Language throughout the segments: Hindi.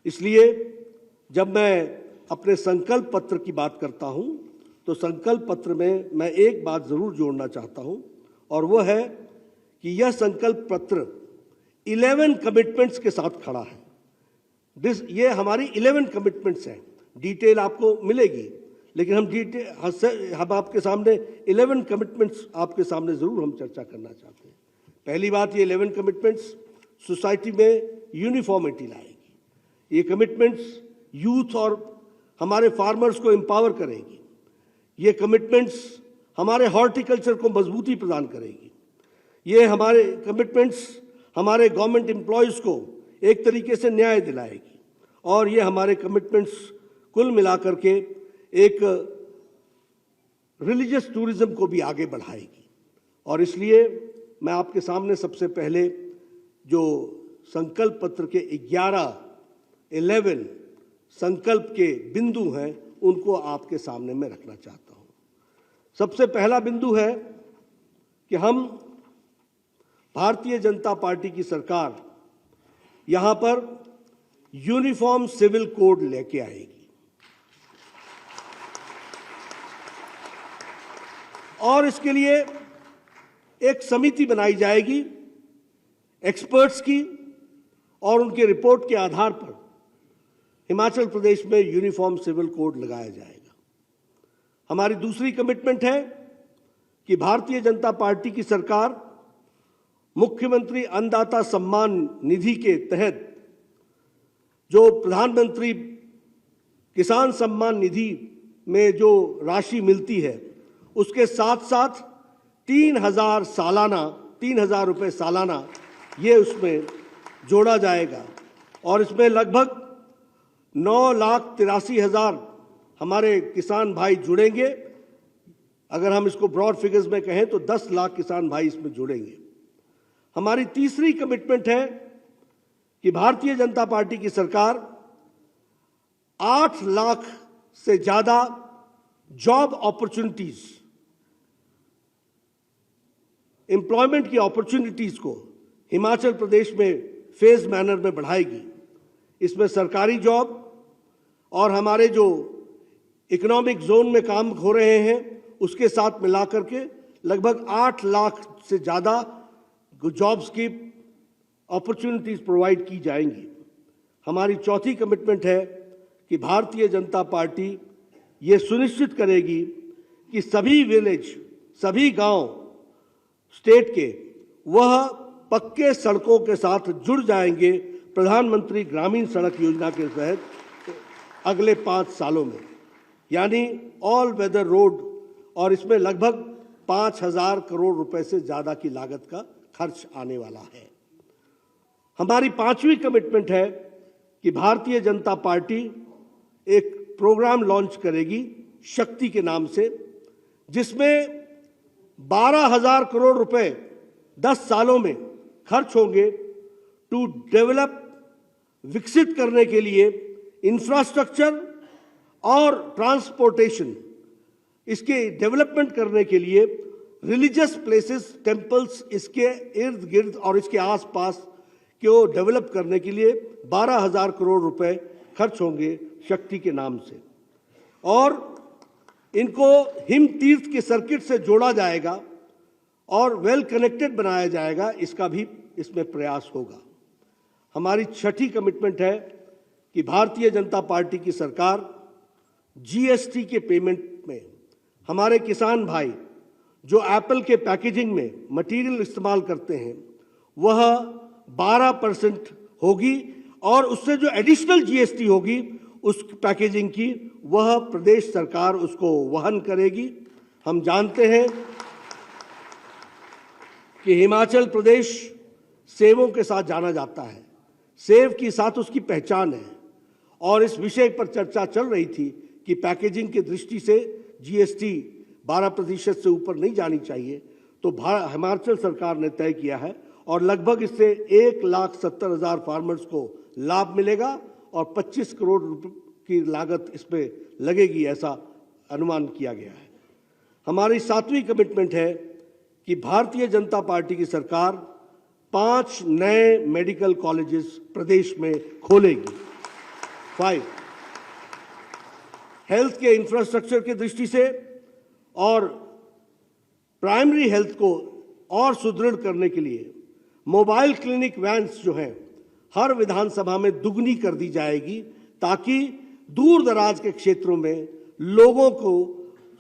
इसलिए जब मैं अपने संकल्प पत्र की बात करता हूं तो संकल्प पत्र में मैं एक बात जरूर जोड़ना चाहता हूं, और वो है कि यह संकल्प पत्र 11 कमिटमेंट्स के साथ खड़ा है। ये हमारी 11 कमिटमेंट्स हैं। डिटेल आपको मिलेगी, लेकिन हम आपके सामने 11 कमिटमेंट्स आपके सामने जरूर हम चर्चा करना चाहते हैं। पहली बात, ये 11 कमिटमेंट्स सोसाइटी में यूनिफॉर्मिटी लाएगी। ये कमिटमेंट्स यूथ और हमारे फार्मर्स को एम्पावर करेगी। ये कमिटमेंट्स हमारे हॉर्टिकल्चर को मजबूती प्रदान करेगी। ये हमारे कमिटमेंट्स हमारे गवर्नमेंट एम्प्लॉयज़ को एक तरीके से न्याय दिलाएगी, और ये हमारे कमिटमेंट्स कुल मिलाकर के एक रिलीजियस टूरिज्म को भी आगे बढ़ाएगी। और इसलिए मैं आपके सामने सबसे पहले जो संकल्प पत्र के 11 संकल्प के बिंदु हैं उनको आपके सामने मैं रखना चाहता हूं। सबसे पहला बिंदु है कि हम भारतीय जनता पार्टी की सरकार यहां पर यूनिफॉर्म सिविल कोड लेके आएगी, और इसके लिए एक समिति बनाई जाएगी एक्सपर्ट्स की, और उनके रिपोर्ट के आधार पर हिमाचल प्रदेश में यूनिफॉर्म सिविल कोड लगाया जाएगा। हमारी दूसरी कमिटमेंट है कि भारतीय जनता पार्टी की सरकार मुख्यमंत्री अन्नदाता सम्मान निधि के तहत जो प्रधानमंत्री किसान सम्मान निधि में जो राशि मिलती है उसके साथ साथ 3,000 रुपये सालाना ये उसमें जोड़ा जाएगा, और इसमें लगभग 9,83,000 हमारे किसान भाई जुड़ेंगे। अगर हम इसको ब्रॉड फिगर्स में कहें तो 10 लाख किसान भाई इसमें जुड़ेंगे। हमारी तीसरी कमिटमेंट है कि भारतीय जनता पार्टी की सरकार 8 लाख से ज्यादा जॉब अपॉर्चुनिटीज, एम्प्लॉयमेंट की अपॉर्चुनिटीज को हिमाचल प्रदेश में फेज मैनर में बढ़ाएगी। इसमें सरकारी जॉब और हमारे जो इकोनॉमिक जोन में काम हो रहे हैं उसके साथ मिलाकर के लगभग 8 लाख से ज़्यादा जॉब्स की अपॉर्चुनिटीज प्रोवाइड की जाएंगी। हमारी चौथी कमिटमेंट है कि भारतीय जनता पार्टी ये सुनिश्चित करेगी कि सभी विलेज, सभी गांव स्टेट के वह पक्के सड़कों के साथ जुड़ जाएंगे प्रधानमंत्री ग्रामीण सड़क योजना के तहत अगले 5 सालों में, यानी ऑल वेदर रोड, और इसमें लगभग 5,000 करोड़ रुपए से ज़्यादा की लागत का खर्च आने वाला है। हमारी पांचवी कमिटमेंट है कि भारतीय जनता पार्टी एक प्रोग्राम लॉन्च करेगी शक्ति के नाम से, जिसमें 12,000 करोड़ रुपए 10 सालों में खर्च होंगे टू डेवलप, विकसित करने के लिए इंफ्रास्ट्रक्चर और ट्रांसपोर्टेशन, इसके डेवलपमेंट करने के लिए रिलीजियस प्लेसेस, टेम्पल्स, इसके इर्द गिर्द और इसके आसपास को डेवलप करने के लिए 12,000 करोड़ रुपए खर्च होंगे शक्ति के नाम से, और इनको हिम तीर्थ के सर्किट से जोड़ा जाएगा और वेल कनेक्टेड बनाया जाएगा, इसका भी इसमें प्रयास होगा। हमारी छठी कमिटमेंट है कि भारतीय जनता पार्टी की सरकार जीएसटी के पेमेंट में हमारे किसान भाई जो एप्पल के पैकेजिंग में मटेरियल इस्तेमाल करते हैं वह 12% होगी, और उससे जो एडिशनल जीएसटी होगी उस पैकेजिंग की वह प्रदेश सरकार उसको वहन करेगी। हम जानते हैं कि हिमाचल प्रदेश सेवों के साथ जाना जाता है, सेव के साथ उसकी पहचान है, और इस विषय पर चर्चा चल रही थी कि पैकेजिंग की दृष्टि से जीएसटी 12% से ऊपर नहीं जानी चाहिए। तो हिमाचल सरकार ने तय किया है, और लगभग इससे 1,70,000 फार्मर्स को लाभ मिलेगा और 25 करोड़ रुपए की लागत इसमें लगेगी, ऐसा अनुमान किया गया है। हमारी सातवीं कमिटमेंट है कि भारतीय जनता पार्टी की सरकार 5 नए मेडिकल कॉलेजेस प्रदेश में खोलेगी। 5 हेल्थ के इंफ्रास्ट्रक्चर की दृष्टि से और प्राइमरी हेल्थ को और सुदृढ़ करने के लिए मोबाइल क्लिनिक वैन्स जो हैं हर विधानसभा में दुगनी कर दी जाएगी, ताकि दूर दराज के क्षेत्रों में लोगों को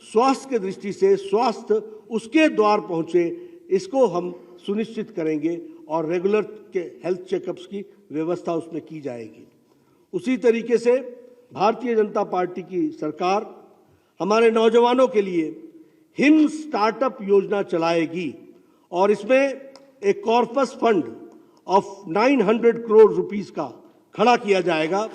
स्वास्थ्य की दृष्टि से स्वास्थ्य उसके द्वार पहुंचे, इसको हम सुनिश्चित करेंगे और रेगुलर के हेल्थ चेकअप्स की व्यवस्था उसमें की जाएगी। उसी तरीके से भारतीय जनता पार्टी की सरकार हमारे नौजवानों के लिए हिम स्टार्टअप योजना चलाएगी और इसमें एक corpus fund of 900 crore rupees का खड़ा किया जाएगा।